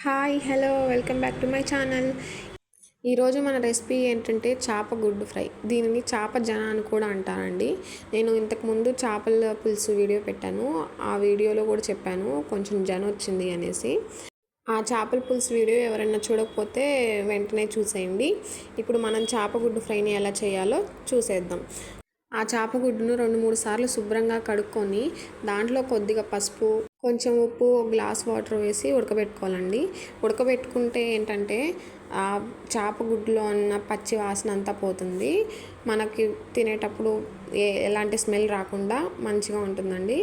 Hi hello welcome back to my channel. ఈరోజు మన recipe ఏంటంటే చేప గుడ్డు ఫ్రై. దీనిని చేప జన అని కూడా అంటారండి. నేను ఇంతకుముందు చేపల పులుసు వీడియో పెట్టాను. ఆ వీడియోలో కూడా చెప్పాను కొంచెం జన వచ్చింది అనేసి. ఆ చేపల పులుసు వీడియో ఎవరైనా చూడకపోతే వెంటనే చూసేయండి. ఇప్పుడు మనం చేప గుడ్డు ఫ్రైని ఎలా చేయాలో చూసేద్దాం. ఆ చేపగుడ్డును 2-3 సార్లు శుభ్రంగా కడుక్కొని దాంట్లో కొద్దిగా పసుపు, కొంచెం ఉప్పు, ఒక గ్లాస్ వాటర్ వేసి ఉడకబెట్టుకోవాలండి. ఉడకబెట్టుకుంటే ఏంటంటే ఆ చేపగుడ్డులో ఉన్న పచ్చి వాసన అంతా పోతుంది. మనకి తినేటప్పుడు ఎలాంటి స్మెల్ రాకుండా మంచిగా ఉంటుందండి.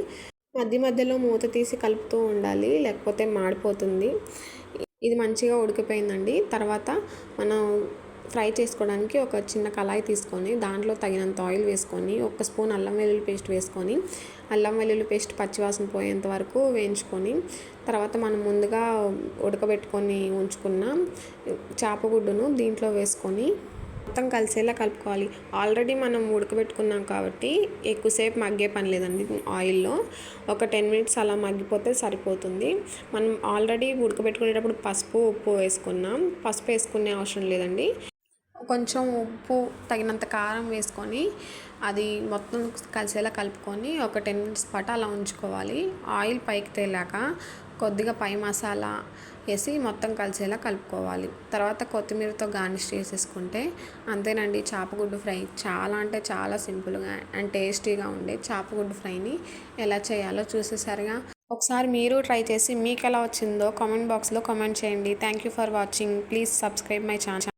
మధ్య మధ్యలో మూత తీసి కలుపుతూ ఉండాలి, లేకపోతే మాడిపోతుంది. ఇది మంచిగా ఉడికిపోయిందండి. తర్వాత మనం ఫ్రై చేసుకోవడానికి ఒక చిన్న కళాయి తీసుకొని దాంట్లో తగినంత ఆయిల్ వేసుకొని 1 స్పూన్ అల్లం వెల్లుల్లి పేస్ట్ వేసుకొని అల్లం వెల్లుల్లి పేస్ట్ పచ్చివాసన పోయేంత వరకు వేయించుకొని తర్వాత మనం ముందుగా ఉడకబెట్టుకొని ఉంచుకున్న చేపగుడ్డును దీంట్లో వేసుకొని మొత్తం కలిసేలా కలుపుకోవాలి. ఆల్రెడీ మనం ఉడకబెట్టుకున్నాం కాబట్టి ఎక్కువసేపు మగ్గే పని లేదండి. ఆయిల్లో ఒక 10 మినిట్స్ అలా మగ్గిపోతే సరిపోతుంది. మనం ఆల్రెడీ ఉడకబెట్టుకునేటప్పుడు పసుపు, ఉప్పు వేసుకున్నాం. పసుపు వేసుకునే అవసరం లేదండి. కొంచెం ఉప్పు, తగినంత కారం వేసుకొని అది మొత్తం కలిసేలా కలుపుకొని ఒక 10 మినిట్స్ పాటు అలా ఉంచుకోవాలి. ఆయిల్ పైకి తేలాక కొద్దిగా పై మసాలా వేసి మొత్తం కలిసేలా కలుపుకోవాలి. తర్వాత కొత్తిమీరతో గార్నిష్ చేసేసుకుంటే అంతేనండి. చేపగుడ్డు ఫ్రై చాలా అంటే చాలా సింపుల్గా అండ్ టేస్టీగా ఉండే చేపగుడ్డు ఫ్రైని ఎలా చేయాలో చూసేసరిగా. ఒకసారి మీరు ట్రై చేసి మీకు ఎలా వచ్చిందో కామెంట్ బాక్స్లో కామెంట్ చేయండి. Thank you for watching. Please subscribe my channel.